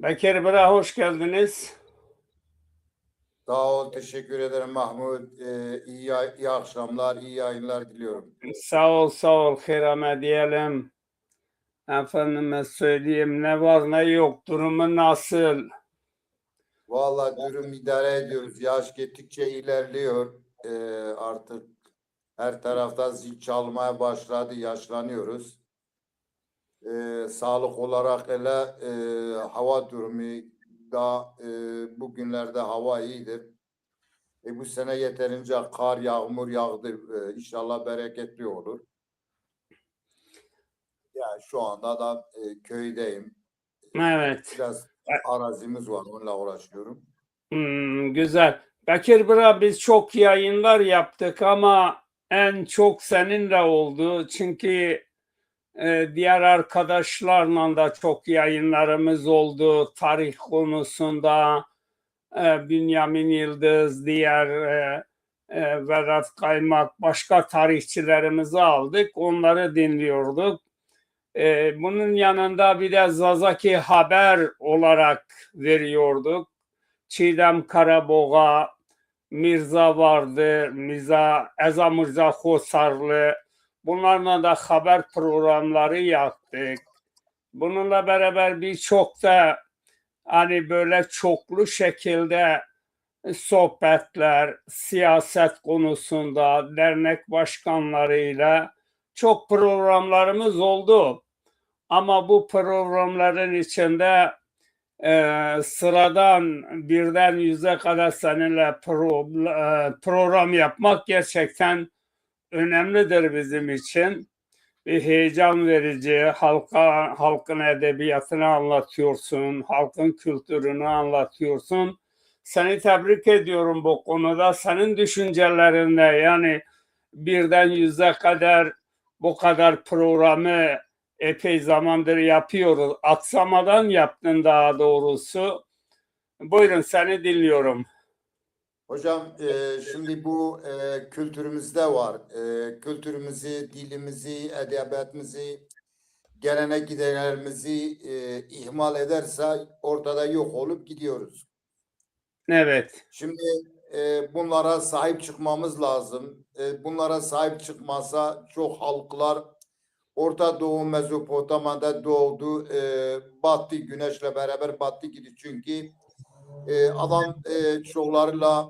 Bekir Bira hoş geldiniz. Sağ ol, teşekkür ederim Mahmut. İyi akşamlar, iyi yayınlar diliyorum. Sağ ol Hirame diyelim. Efendime söyleyeyim ne var ne yok durumu nasıl? Vallahi durum idare ediyoruz. Yaş gittikçe ilerliyor. Artık her tarafta zil çalmaya başladı, yaşlanıyoruz. Sağlık olarak hele hava durumu da bugünlerde hava iyidir. Bu sene yeterince kar, yağmur yağdı. İnşallah bereketli olur. Yani şu anda da köydeyim. Evet. Biraz arazimiz var, onunla uğraşıyorum. Güzel. Bekir Bira biz çok yayınlar yaptık ama en çok seninle oldu. Çünkü diğer arkadaşlarla da çok yayınlarımız oldu. Tarih konusunda Bünyamin Yıldız, diğer Vedat Kaymak, başka tarihçilerimizi aldık. Onları dinliyorduk. Bunun yanında bir de Zazaki Haber olarak veriyorduk. Çiğdem Karaboğa, Mirza vardı, Eza Mirza Khosarlı. Bunlarla da haber programları yaptık. Bununla beraber birçok da hani böyle çoklu şekilde sohbetler, siyaset konusunda dernek başkanlarıyla çok programlarımız oldu. Ama bu programların içinde sıradan birden yüze kadar seninle program yapmak gerçekten önemlidir bizim için. Bir heyecan verici, halkın edebiyatını anlatıyorsun, halkın kültürünü anlatıyorsun. Seni tebrik ediyorum bu konuda. Senin düşüncelerinde yani birden yüze kadar bu kadar programı epey zamandır yapıyoruz. Aksamadan yaptın daha doğrusu. Buyurun seni dinliyorum. Hocam şimdi bu kültürümüzde var. Kültürümüzü, dilimizi, edebiyatımızı, gelenek gidenlerimizi ihmal ederse ortada yok olup gidiyoruz. Evet. Şimdi bunlara sahip çıkmamız lazım. Bunlara sahip çıkmasa çok halklar Orta Doğu Mezopotamya'da doğdu, battı, güneşle beraber battı gitti. Çünkü adam çocuklarıyla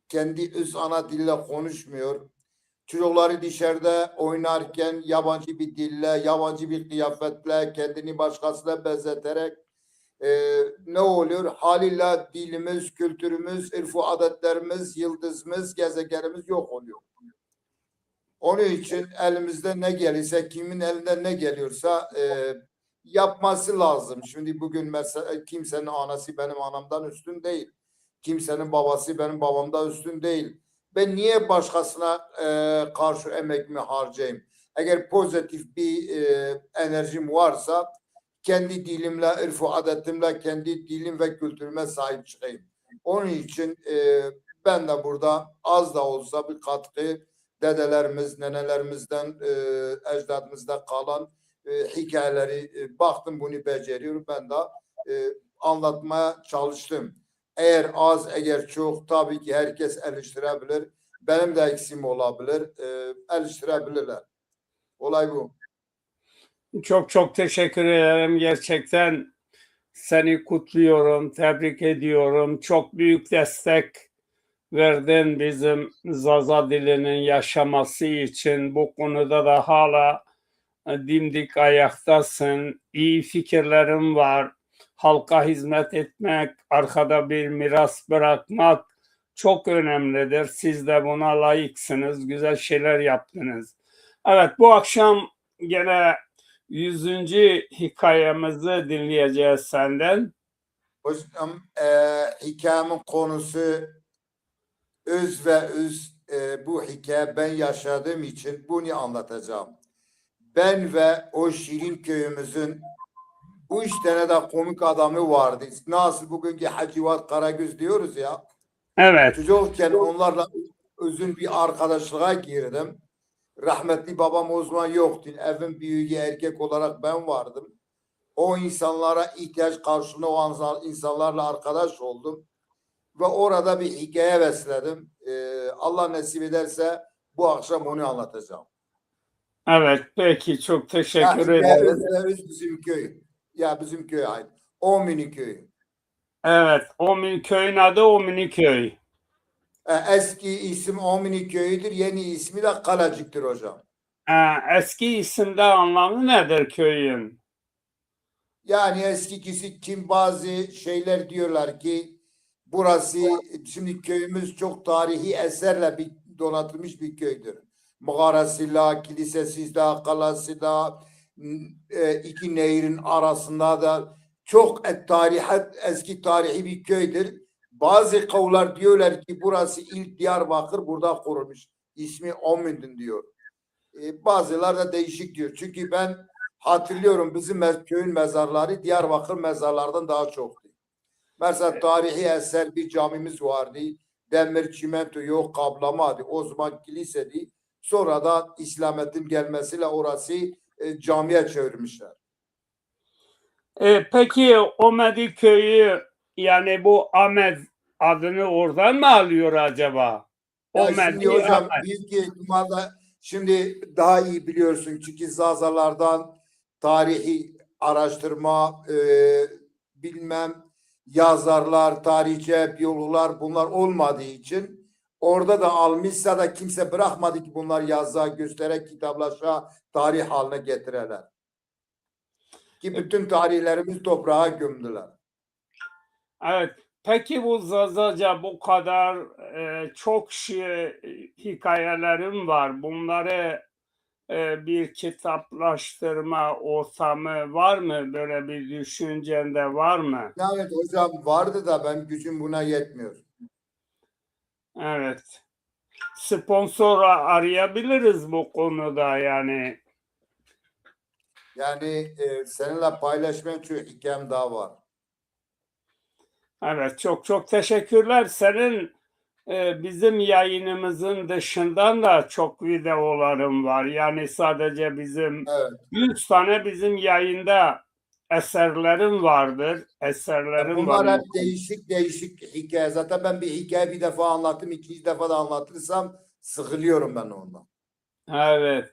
kendi öz ana dille konuşmuyor. Çocukları dışarıda oynarken yabancı bir dille, yabancı bir kıyafetle, kendini başkasına benzeterek ne oluyor? Haliyle dilimiz, kültürümüz, ırf adetlerimiz, yıldızımız, gezegenimiz yok oluyor. Onun için elimizde ne gelirse, kimin elinde ne geliyorsa yapması lazım. Şimdi bugün mesela kimsenin anası benim anamdan üstün değil. Kimsenin babası benim babamdan üstün değil. Ben niye başkasına karşı emekimi harcayayım? Eğer pozitif bir enerjim varsa kendi dilimle, ırf-ı adetimle, kendi dilim ve kültürüme sahip çıkayım. Onun için ben de burada az da olsa bir katkı dedelerimiz, nenelerimizden, ecdadımızda kalan hikayeleri baktım bunu beceriyorum. Ben de anlatmaya çalıştım. Eğer az, eğer çok tabii ki herkes eleştirebilir. Benim de eksim olabilir. Eleştirebilirler. Olay bu. Çok çok teşekkür ederim. Gerçekten seni kutluyorum, tebrik ediyorum. Çok büyük destek verdin bizim Zaza dilinin yaşaması için. Bu konuda da hala dimdik ayaktasın. İyi fikirlerin var. Halka hizmet etmek, arkada bir miras bırakmak çok önemlidir. Siz de buna layıksınız. Güzel şeyler yaptınız. Evet, bu akşam gene 100. hikayemizi dinleyeceğiz senden. Hocam hikayemin konusu öz ve öz bu hikaye ben yaşadığım için bunu anlatacağım. Ben ve o şirin köyümüzün 3 tane de komik adamı vardı. Nasıl bugünkü Hacivat Karagöz diyoruz ya. Evet. Çocukken onlarla uzun bir arkadaşlığa girdim. Rahmetli babam o zaman yoktu. Evin büyüğü erkek olarak ben vardım. O insanlara ihtiyaç karşılığında o insanlarla arkadaş oldum. Ve orada bir hikaye besledim. Allah nasip ederse bu akşam onu anlatacağım. Evet, peki çok Ya teşekkür hikaye ederim. öz bizim köy. Ya bizim köye ait. Omini köyü. Evet, köyün adı Omini köy. Eski isim Omini köyüdür. Yeni ismi de Kalacık'tır hocam. Eski isimde anlamı nedir köyün? Yani eskisi kim bazı şeyler diyorlar ki burası şimdi köyümüz çok tarihi eserle donatılmış bir köydür. Mağarasıyla, kilisesiyle, kalasıyla, iki nehrin arasında da çok eski tarihi bir köydür. Bazı kavlar diyorlar ki burası ilk Diyarbakır burada kurulmuş. İsmi Omündün diyor. Bazıları da değişik diyor. Çünkü ben hatırlıyorum bizim köyün mezarları Diyarbakır mezarlardan daha çoktu. Mesela tarihi eser bir camimiz vardı. Demir çimento yok kaplamadı. O zaman kiliseydi. Sonra da İslamiyet'in gelmesiyle orası camiye çevirmişler. Peki Omedi köyü yani bu Ahmet adını oradan mı alıyor acaba? Ya şimdi Omedi hocam Ahmet. büyük ihtimalle şimdi daha iyi biliyorsun çünkü Zazalardan tarihi araştırma bilmem yazarlar, tarihçi, biyologlar bunlar olmadığı için orada da almışsa da kimse bırakmadı ki bunlar yazığa göstererek kitaplaşa tarih haline getireler. Ki bütün tarihlerimiz toprağa gömdüler. Evet. Peki bu Zazaca bu kadar çok hikayelerim var. Bunları bir kitaplaştırma ortamı var mı? Böyle bir düşüncende var mı? Evet hocam vardı da ben gücüm buna yetmiyor. Evet. Sponsor arayabiliriz bu konuda yani. Yani seninle paylaşmam çok hikayem daha var. Evet, çok çok teşekkürler. Senin bizim yayınımızın dışından da çok videolarım var. Yani sadece bizim Evet. 100 tane bizim yayında eserlerim vardır. Eserlerim var. Bunlar hep değişik değişik hikaye. Zaten ben bir hikaye bir defa anlattım, ikinci defa da anlatırsam sıkılıyorum ben ondan. Evet.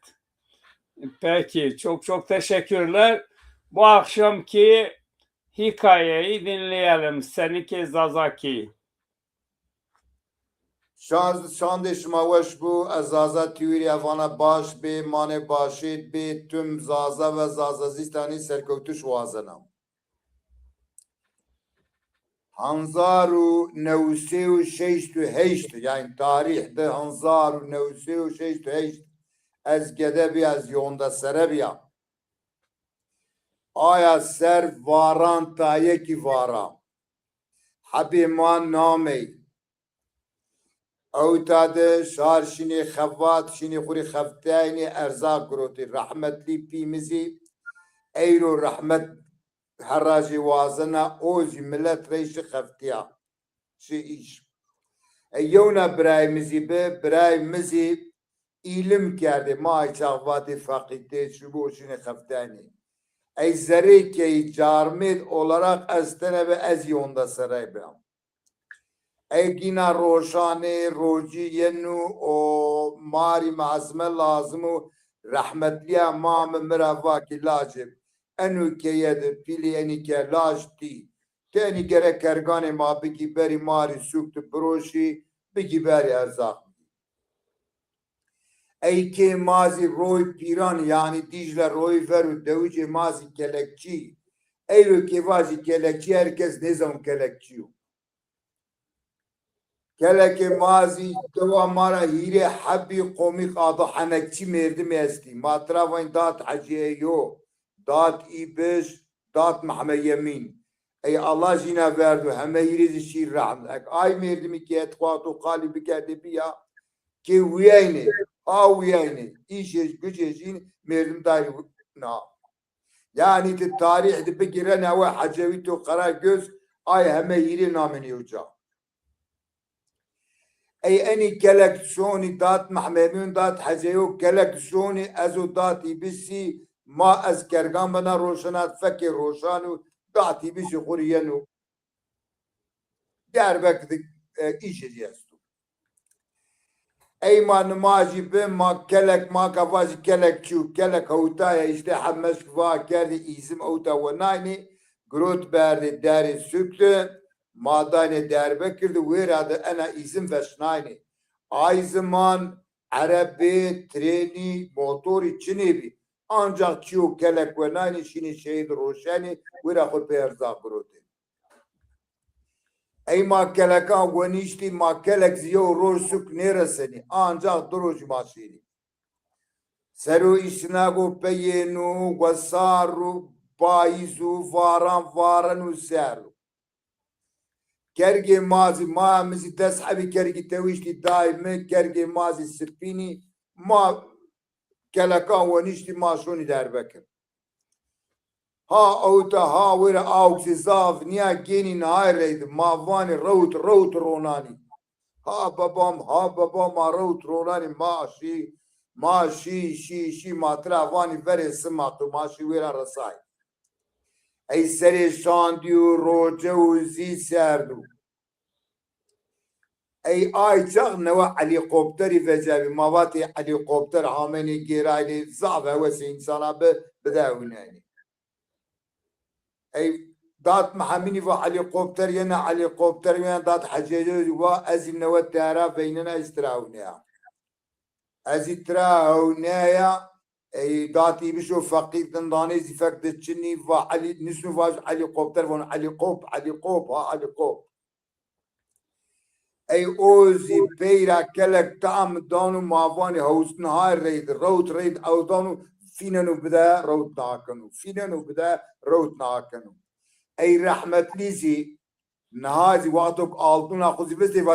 Peki, çok çok teşekkürler. Bu akşamki hikayeyi dinleyelim. Seninki Zazaki. Şan şmaveş bu ezaza tüyri evana baş be mane başit be tüm zaza ve zazazistani serkevtuş vazanam. Hanzaru nevsev şeştü heştü yani tarihte Hanzaru nevsev şeştü heştü ez gedebi ez yonda serebiya. Aya ser varan ta yeki varam. Habi man namey. Evtade şar şini xevat şini xuri xeftayni erzak groti. Rahmetli pimizi eyro rahmet heraji vazına ozi millet reişi xeftiya. Şi iş. Eyyona birayimizi be birayimizi ilim kerdi. Ma çavvati fakite şu bu şini xeftayni. Ey zerike carmid olarak estene ve ez yonda saray beam. Ey gina roşane roci yenu o mari mazme lazımı rahmetliye mam mirava ki lacib. Enu keyed pili eni ke lajti. Teni gerek kergane ma bigi beri mari suktu broşi bigi beri erzak. Ey ki mazi roy piran yani Dicle roy veru devici mazi kelekçi. Ey ki vazi kelekçi herkes nizam kelekçiyo. Keleki mazi deva mara hire habbi komik adı hanekçi merdim esti. Matravayn dat haciye yo. Dat ibiş, dat mahme yemin. Ey Allah jina verdu heme yirizi şir rahmet. Ay merdimi ki etkuatu kalibi kedi biya. Ki uyayni. Uyayni. İşe gücecin merdim dahi na. Yani tarih de giren ve hacevitu kara göz ay heme yiri namini uca. Ey eni kelek şoni dat mahmedun dat hazeyo kelek şoni ezo dat ibisi ما از کرگان بنا روشنات فکر روشانو داتی بیشی خورینو در بکدک ایشه جیستو ای ما نماجی بیم ما کلک ما کفاجی کلک چو کلک هوتای işte حمش کفا کرده ایزم اوتا و ناینی گروت برده در سکته ما دانه در بکرده ویراده انا ایزم وشناینی ay zaman Arabi, treni, motoru çini bi. Ancak çiğ kelek ve nani şini şehit roşani ve rakı perza kurudu. Ey ma keleka ve nişti ma kelek ziyo roşuk neresini ancak duruş maşini. Seru işnagu peyenu ve saru baizu varan seru. Kergi mazi ma mizi teshabi kergi tevişti daimi kergi mazi sirpini ma kelekan ve nişti ma şuni derbekir. Ha auta ha vira auksi zaf niya geni naireydi ma vani raut ronani. Ha babam ma raut ronani ma şi ma travani vere simatu ma şi vira rasay. Ey seri şandiyo roce uzi serdu. Ey ayçak neva helikopteri vecebi mavati helikopter hameni girayli zave vesi insana bedevneni. Ey dat mahamini ve helikopter yana helikopter yana dat haceli ve ezin neva tara beynena istirauniya. Ezitirauniya ey dati bişo fakir dindane zifak de çinni ve ali nisnu vaj helikopter ve helikop ha helikop. Ey ozi peyra kelek tam danu mavani hausn hay reid rout reid au danu finenu bida rout nakanu ey rahmetlizi nahazi waqtuk altuna khuzi bisi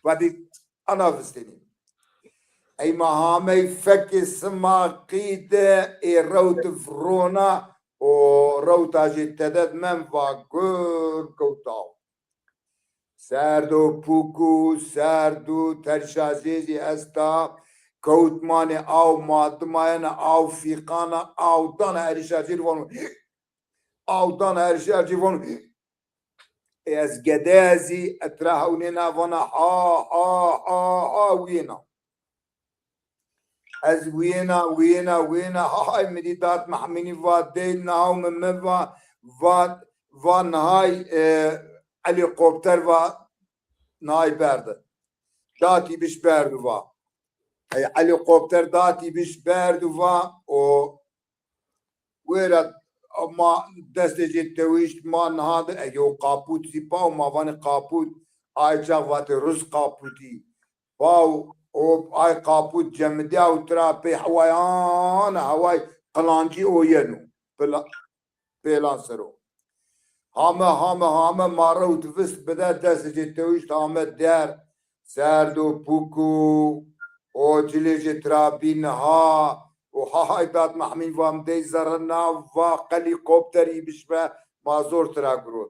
vadi ana vistini ey mahamey feki sma qide ey rout vrona o rout ajitedet men va gur koutav Serdu puku, serdu terşazizi esta, koutmane av madmayana av fikana av dana erişacir vonu, av dana erişacir vonu, ez gedezi etrahunina vona ha wina. Ez wina hay meditat mahmini vad değil nav memva vad hay helikopter va nay berdi. Dati biş berdu va. Helikopter dati biş berdu va o wera ama desteci teviş man hadi yo kaput sipa ma van kaput ayca vat Rus kaputi. Wow o ay kaput cemdia utra pe havay qalanci o yenu pelansero. Hame marut vist bede desteci teviş hame der serdu puku o cileci trabin ha o haydat mahmin vam de zarna va helikopteri bişme mazor tragro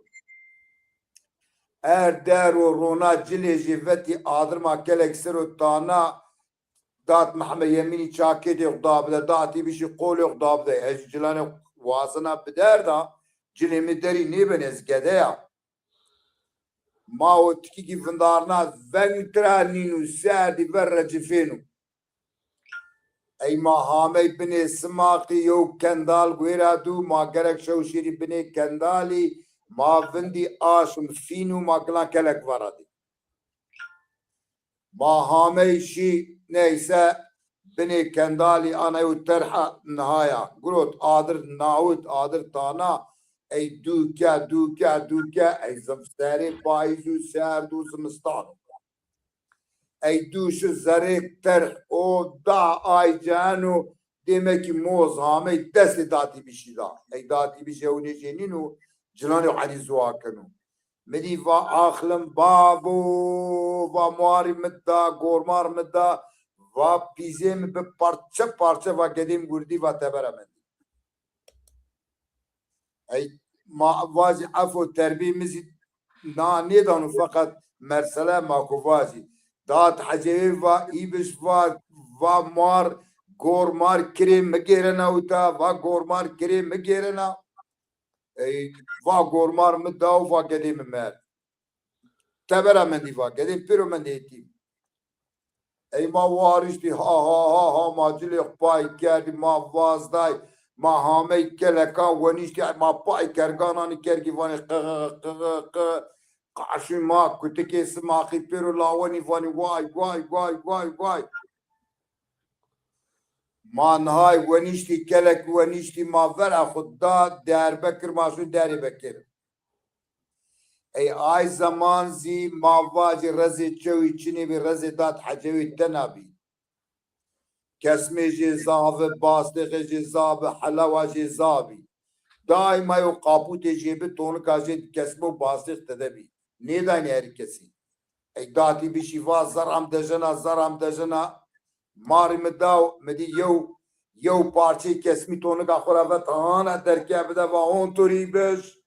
der o rona cileci veti adırma kelek tana dat mahme yemini çakedi xdabde dati bişi qoli xdabde hecilane vasına beder da cilemi deri ne benez gede ya ma o tiki ki vindarna ventralinu serdi verrecifinu ey mahame bine smaqi yo kendal guiradu ma gerek şevşiri bine kendali ma vindi aşum finu ma glan kelek varadi mahame şi neyse bine kendali anayu terha nihaya grot adır naut adır tana ey duke ey zamstari paizu serdu zımstanu ey duşu zarek ter o da ay canu demek ki moz hame desti dati bir şey da ey dati bir şey o ne ceninu cilanı ali zuakanu medi va aklım babu va muari midda gormar midda va pizem be parça va gedim gurdi va teberemen ey vazi afo terbiyemizi ne danu fakat mersele makuvazi dat hacevi va ibiş va mar گورمار کری مگیرنا اوتا و گورمار کری مگیرنا و گورمار مداو و قدیم مر تبرا من دی و قدیم پیرو من دیتی ای ما وارشتی ها ها ها ها ما جلی پای کردی ما وازدای ما همه کلکان ونیشتی ما پای کرگانانی کرگی وانی قاشی ما کتکی سماخی پیرو لاونی وانی وای وای وای وای وای ما نهای ونیشتی کلک ونیشتی ما ورا خود داد در بکر ماشون داری بکر ای آی زمان زی ما واجی رزی چوی چنی بی رزی داد حجوی تنابی کسمی جی زاوه باستقی جی زاوه حلاوه جی زاوی دائما یو قابوت جیبی تونکا جی کسمو باستق تدبی نیدانی هر کسی ای داتی بیشی واز زرم دجنا ماری مداو مدی یو پارچه کسمی تونکا خورا و تانا درکه بده و اون توری بش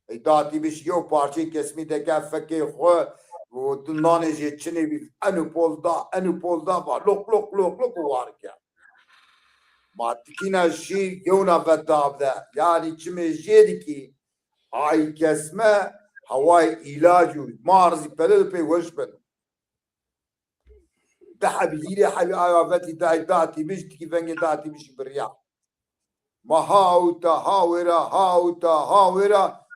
ای داتی بیش یو پارچه کسمی دکه فکی خواه و نانه جی چنی بی انو پول دا و لوک وارکه ما تکینا شی یونا بداب ده yani çime jedi ki ay kesme havai ilacı marzi pele pe hoşben ده حبيلي حبي آياتي داتي مش تكي فنجي داتي مش بريا ما هاوتا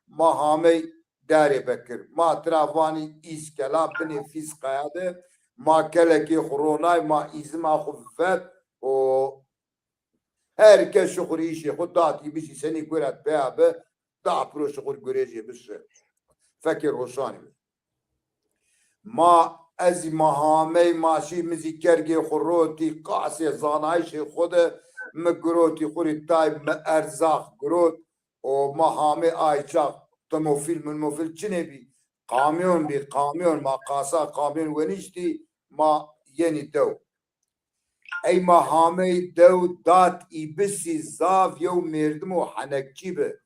ما هامي داري بكر ما ترافاني إسكلا بني فيس قيادة ما كلكي خروناي ما إزما خفت و herkes şukur işi خود داتي بشي سني كورات بيابه دا برو شukur görece بش فكر روشاني ما از مهامه ماشی مزیکرگی خوروتی قاسی زانایش خود مگروتی خوری تای ارزاق گروت و مهامه آیچاق تموفیل چنه بی قامیون ما قاسا قامیون ونیشتی ما یعنی دو ای مهامه دو دات ای بسی زاف یو مردم و حنکچی به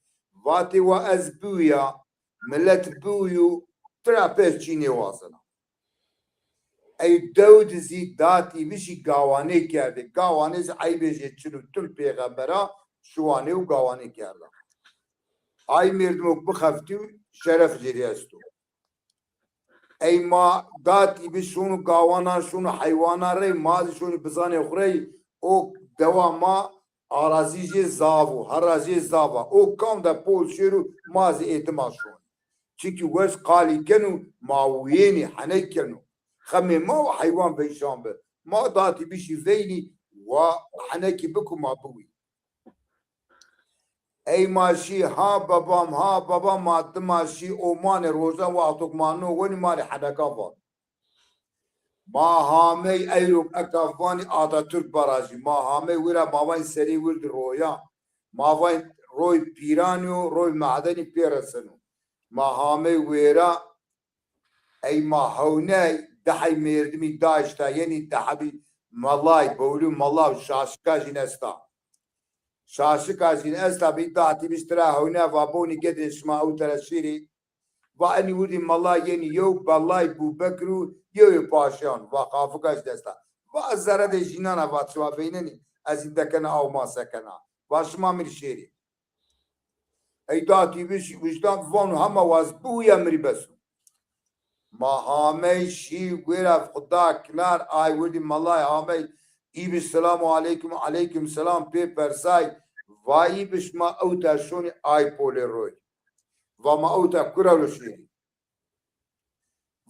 واتی و از بویا ملت بویو تراپیش چینی واسنا ای داود زی داتی بشی گاوانه کرده گاوانه زی ای بیجه چلو تل پیغمبرا شوانه و گاوانه کرده ای مردمو بخفتی شرف جریستو ای ما داتی بشونو گاوانا شونو حیوانا ری مازی شونو بزانه خوری او دوا ما آرازی جی زاوو هرازی زاوا او کام دا پول شیرو مازی اعتماد شون چیکی وش قالی کنو ماوینی حنه کنو خمي ما حيوان بيشان به ما داتي بشي فيني وحنكي بكم ما بوي اي ماشي ها بابا ما تماشي اومان روزا واتوك مانو وني مالي حدكافا ما هامي ايروب اكافاني آتا ترك براجي ما هامي ورا ماوين سري ورد رويا ماوين روي بيرانيو روي معدني بيرسنو ما هامي ورا اي ما هوناي دحي مردمي داشتا يعني دحبي ملاي بولو ملاو شاشكا جينستا شاشكا جينستا بيداتي بيشترا هنا وابوني قد اسمعوا ترشيري واني ودي ملاي يعني يو بالله بو بكرو يو باشان وقافكا جدستا وازارة دي جينانا واتشوا بينني ازين دكنا او ما سكنا واشما مرشيري اي داتي بيش وجدان فانو هما وازبو يمري بسو ما هامي شي ويرا خدا كنار اي ودي ملاي هامي ايبي السلام عليكم سلام بي برساي واي بش ما اوتا شوني اي بولي روي وما اوتا كرالو شيري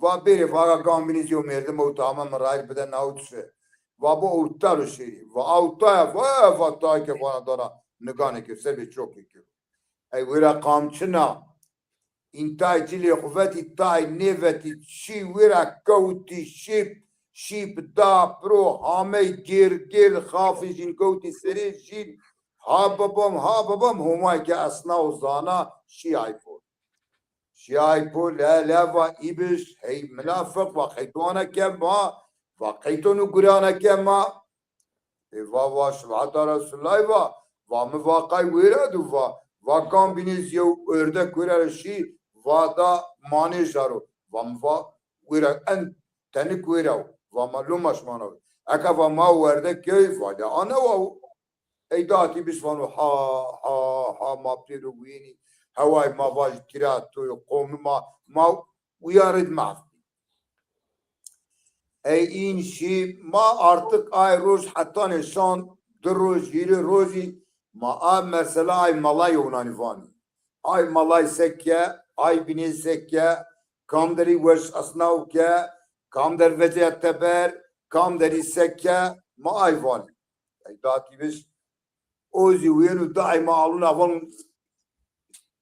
وابيري فاقا قامبينيز يوم يردم اوتا هما مرايل بدن اوتشي وابو اوتالو شيري واوتايا وفتاي كفانا دارا نگاني كيف سربي چوكي كيف اي ويرا قامچنا انتاي جلي قوتي تاي نيفتي شي ورا كوتي شيب دا برو هامي جير خافجين كوتي سري جين ها بابام هماي كأسنا وزانا شي ايبول لا وايبش هي منافق وقيتونا كما وقيتونو قرانا كما وا شبعت رسول الله ومواقعي ورادو وكان بينيز يو ördek ورا شي ودا ماني جارو وموا ورا ان تنك ورا وما لومش مانو اكفا ما ورده كيف ولا انا و ايداتي بسفانو ها ما بتيرو ويني هواي ما باج ترات تو يقوم ما ويارد معك این شی ما artık ay روز حتی نشان دو روز یری روزی ما مثلا ay malay Yunanifani ay malay sekke ay bini sekke kamderi veş asnav ke kamder vecet teber kamderi sekke ma ay vani dati biz ozi uyenu daima aluna van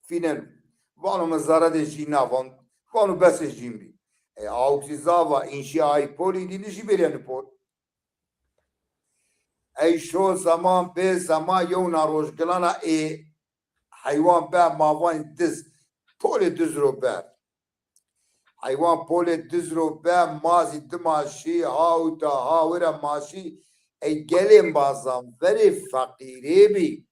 finen vanu mezara de jina van vanu bes jimbi Auxizava inşai poli dinişi veren pol. Ey şu zaman be zaman yona rojgelana hayvan be mavan diz poli diz ro be. Hayvan poli diz ro be mazi dimaşi hauta havira maşi gelin bazam veri fakiri bi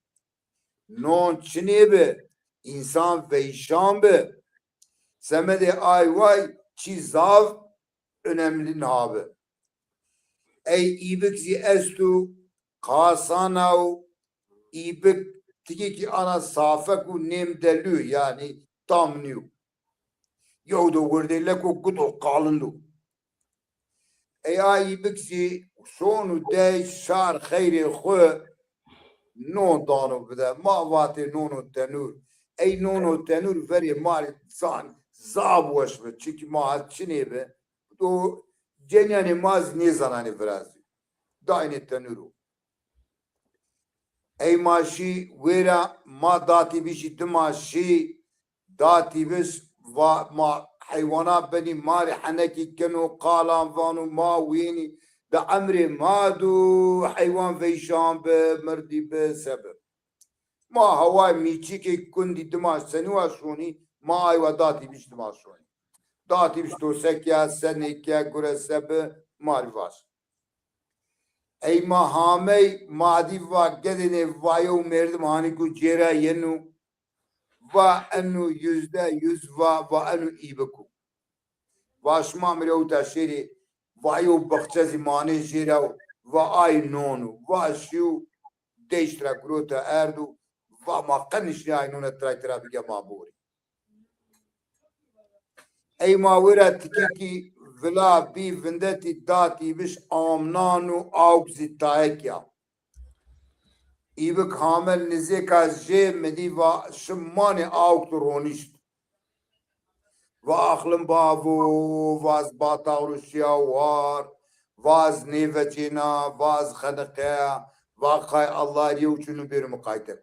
non çini bi insan veyşan bi semede ay vay çizav önemli abi. Ey ibikzi estu kasanav ibik tiki ki ana safeku nem delü yani tamniu. Yoğdu vurdele ku kutu kalındu. Ey ay ibikzi sonu de şar khayri khu non danu bide ma vati nonu tenur. Ey nonu tenur veri mal san zabuş be çünkü ma çini be o cenani maz ne zanani biraz daine tenuru ey maşi vera ma dati bişi tmaşi dati bis va ma hayvana beni mari hanaki kenu qalan vanu ma wini da amri madu hayvan veyşan be merdi be sebep ma hava miçiki kundi tmaş seni vasuni ma ayva dati biş tmaş dati biş to sekya senekya guresebe marivas ey mahame madi va gedine vayo merdim hani ku cera yenu va enu %100 va enu ibeku vaşma mireuta şeri vayo bakça zimane cera va ay nonu va şu değiştra grota erdu va makanış aynuna traytra bige maburi ey mawira tikiki vila bi vendeti dati biş amnanu augzi taekya İbik hamel nizeka je medi va şmani augturonist va aklım bavu vaz bata Rusya var vaz nevecina vaz khanqa va khay Allah yuçunu bir mukaytek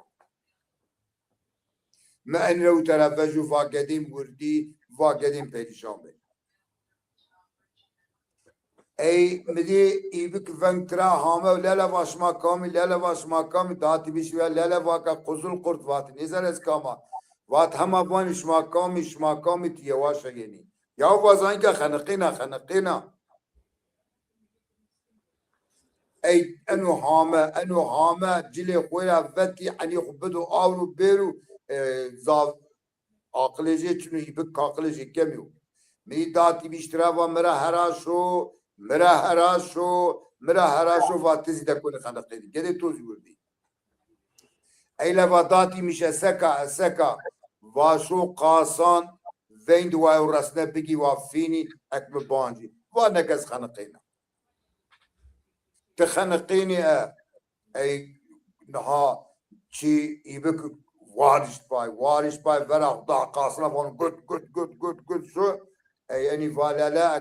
ma enrev tarafaju va gedim gurdi va gedim perişan be ey medi ibik ventra hame lele baş makamı dati biş ve lele vaka kuzul kurt vat nizar eskama vat hama van iş makamı tiye vaşa geni ya vazan ka khanqina ey enu hame cile koya veti hani khubdu avru beru zav akıllıca çünkü ibik akıllıca kemiyor mi dati biş trava mera haraşo vatizi de kone khanaqedi gede toz gurdi eyle vadati mişe seka vaşo qasan vend wa rasne bigi wa fini ekme banji va nekas khanaqina te khanaqini ey naha çi ibek warish bay vera da qasna von good so ey ani valala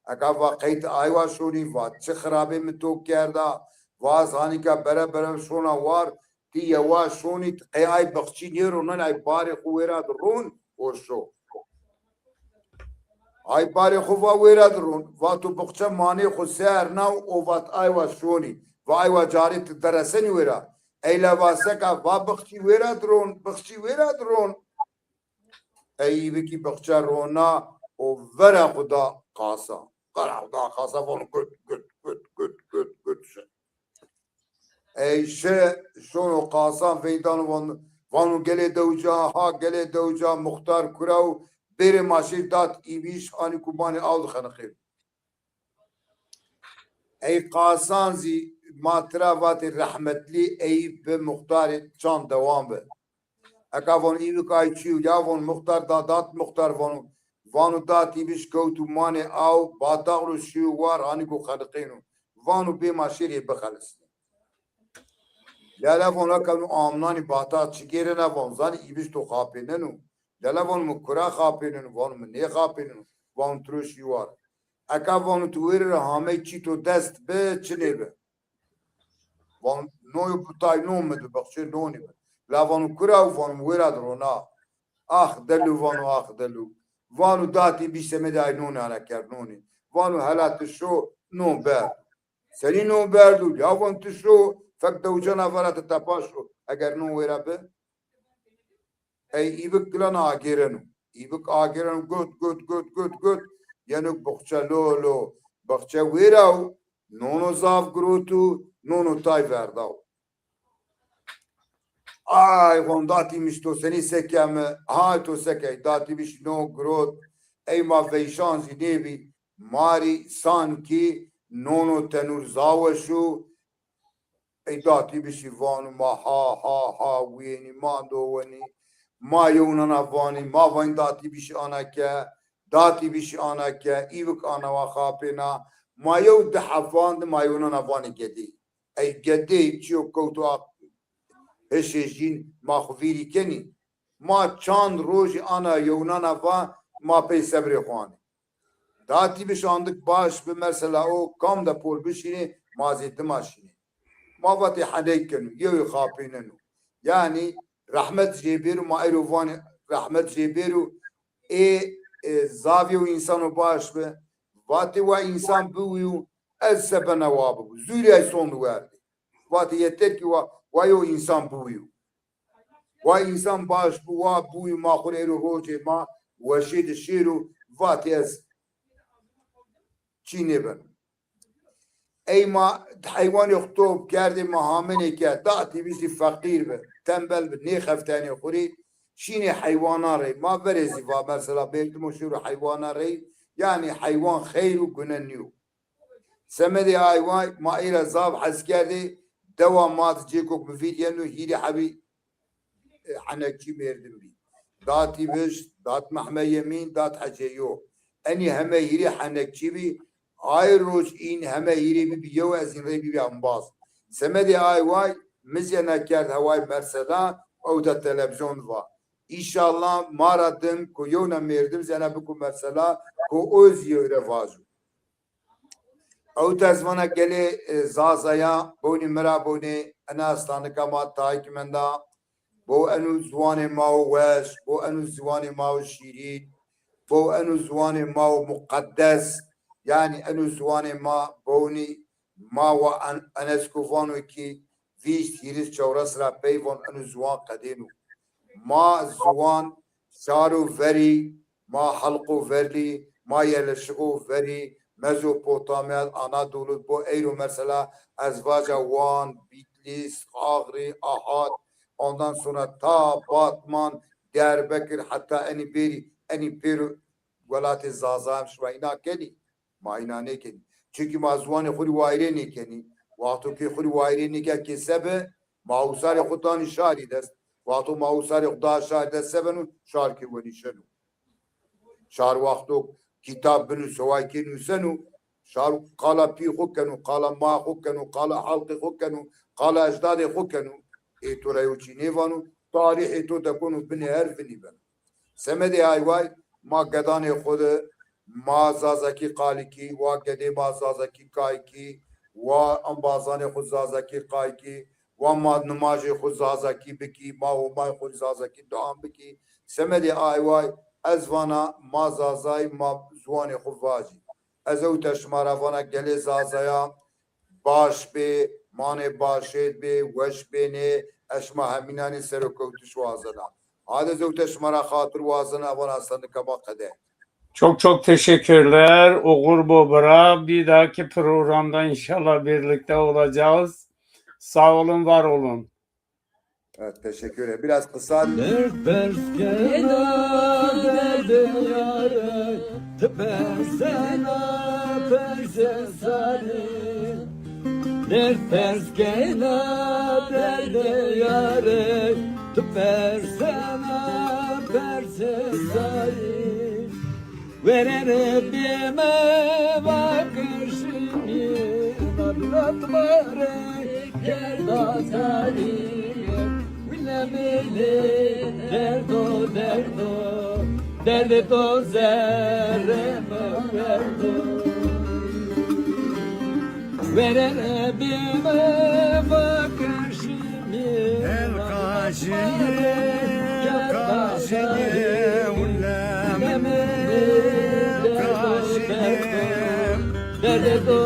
aka vaqit ayva şuni va çıkhrabe mi to kerda vaz hani ka bere şuna var ki yava şuni ay bakçi nero nan ay pare khuera drun o şo ay pare khuva vera drun va tu bakça mani khuser na o vat ayva şuni va ayva cari deresen vera eyla vasaka va bakçi vera drun ey biki bakça rona o vera khuda qasa Qaraqda qasabon good ey şunu qasan veydan vanu gele devca muhtar kurav beri maşir dat ibiş hani kubani aldı khanaqir ey Qasanzi matravatı rahmetli Eyüp ve muhtar çan devam be. Eka von İvik ayçiyu ya von muhtar dat muhtar vanu dati biş koutu mane av batağlu şiyu var hani ko khalqinu vanu be maşiri bekhalis. Lala von akanu amnani bata çigere na von zani ibiş to khapinenu. Lala von mukra khapinenu von ne khapinenu von truş yuvar. Eka von tuir hame çito dest be çine be. Von noyu butay no medu bakşe noni be. La von kura von wera drona. Ah delu vanu ah delu. Vanu dati bir semeday noni ana kernoni. Vanu halat şu no ber. Seni no berdu. Ya von tuşu fakta ucana varat tapaşu. Eğer no wera be. Ey ibik klana agirenu. İbik agirenu good. Yani bakça lolo. Bakça wera nono zav grutu nono tay verdav. Ay von datimiş to seni sekeme ha to sekey datimiş no grot ey ma veyşan zinevi mari sanki nono tenur zavşu ey datimiş vanu ma ha weni ma doveni ma yunana vani ma van datimiş datimiş anake ivik ana va khapena ma yev dehafand ma yunana vani gedi ey gedi çiyo koutu Eşejin mahviri keni ma çand roj ana yunana va ma pey sebre xwani dati biş andık baş be mesela o kam da pol bişini mazid maşini ma vati hadeyken yev khapinenu yani rahmet jeberu ma erovani rahmet jeberu zaviyo insanu baş be vati ve insan buyu ez sebena wabu züriye sonu verdi vati yeter ki Vayo insan buyu. Vay insan baş bu va buyu ma khulero roje ma veşid şiru vatiyaz Çin'e ben. Ey ma hayvan yoktu kerdi mahamene ke dati bizi fakir be tembel be ne khaftani khuri Çin'e hayvanare ma verezi va mesela belki meşhur hayvanare yani hayvan khayru güneniyor. Semedi hayvan ma ila zab askerdi devamات جيكوك مفيديانو هيري حبي حنكي ميردن بي داتي بش دات محمى يمين دات حجيو اني هما هيري حنكي بي اي روج ان هما هيري بي بيو ازين ري بي انباز سمدي اي واي مزينا كارد هواي مرسلا او دا تلفزيون va İnşallah maradım ko yona merdim zena bu mesela ko öz yere vazu او تزمانه گله زازایا بونی مرا بونی انا استانکا ما تایک مندا بو انو زوان ماو وش بو انو زوان ماو شیرین بو انو زوان ماو مقدس yani انو زوان ما بونی ما و انسکوفانو کی ویش هیرس چورس را پیوان انو زوان قدینو ما زوان شارو وری ما حلقو وری ما یلشقو وری Mezopotamya, Anadolu, bu Eyru mesela Ezvaca, Van, Bitlis, Ağrı, Ahad, ondan sonra ta Batman, Diyarbakır, hatta eni Peru, Velat-ı Zazam, Şvayna keni, Mayna ne keni. Çünkü mazvanı khuri vaire ne keni, vaqtu ki khuri vaire ne ke kesebe, mausari khudan şari dest, vaqtu mausari khuda şari dest sebenu şarkı veni şenu. Şar vaqtu كتاب بنو سوايكين وسنو شارو قال بي خكنو قال ما خكنو قال حلق خكنو قال اجداد خكنو ايتو رايوچي نيفانو تاريخ ايتو تكونو بني هرف نيبن سمدي هاي واي ما قداني خود ما زازكي قالكي وقدي ما زازكي كايكي وانبازاني خود زازكي قايكي وما نماجي خود زازكي بكي ما هو ما خود زازكي دوام بكي سمدي هاي واي ازوانا ما زازای ما زوان خواجی از او تشماروانا گله زازایا باش به مانه باشید به وش بینه اشما همینانی سرکوتش وازنا هذا زو تشمارا خاطر وازنا وانا aslında kaba kade. Çok teşekkürler Uğur Bobra. Bir dahaki programda inşallah birlikte olacağız. Sağ olun, var olun. Evet, teşekkür ederim. Biraz kısa. Tepesena perse sari dert ters geyla derde yare tu persena persesayı verere bime bakışımı nadratmare gerdatari bilemeli derdo derde to zerreme verdo verere bime bakışımı el kaşini ulam kaşini derde to